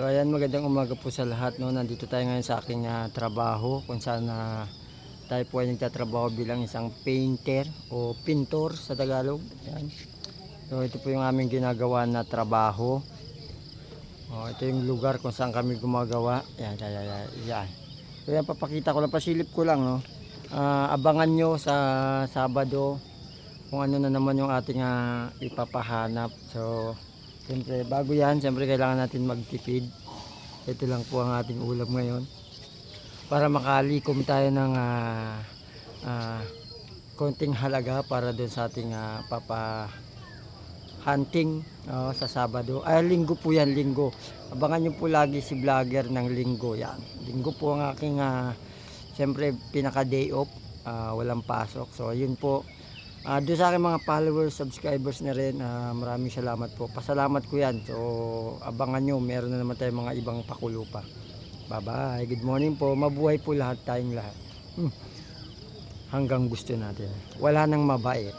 So ayan, magandang umaga po sa lahat, no. Nandito tayo ngayon sa aking trabaho, kung saan tayo po ay nagtatrabaho bilang isang painter o pintor sa Tagalog. Ayan. So ito po yung aming ginagawa na trabaho. Ito yung lugar kung saan kami gumagawa. Ayan, ayan. So yan, papakita ko lang, pasilip ko lang, no. Abangan nyo sa Sabado kung ano na naman yung ating ipapahanap. So siyempre, bago yan, siyempre kailangan natin magtipid. Ito lang po ang ating ulam ngayon para makalikom tayo ng konting halaga para doon sa ating hunting sa Sabado. Linggo po yan, linggo. Abangan nyo po lagi si vlogger ng linggo. Yan, linggo po ang aking siyempre pinaka day off, walang pasok. So yun po. Doon sa aking mga followers, subscribers na rin, maraming salamat po. Pasalamat ko yan. So abangan nyo, meron na naman tayong mga ibang pakulo pa. Bye bye, good morning po. Mabuhay po lahat, tayong lahat. Hanggang gusto natin. Wala nang mabait.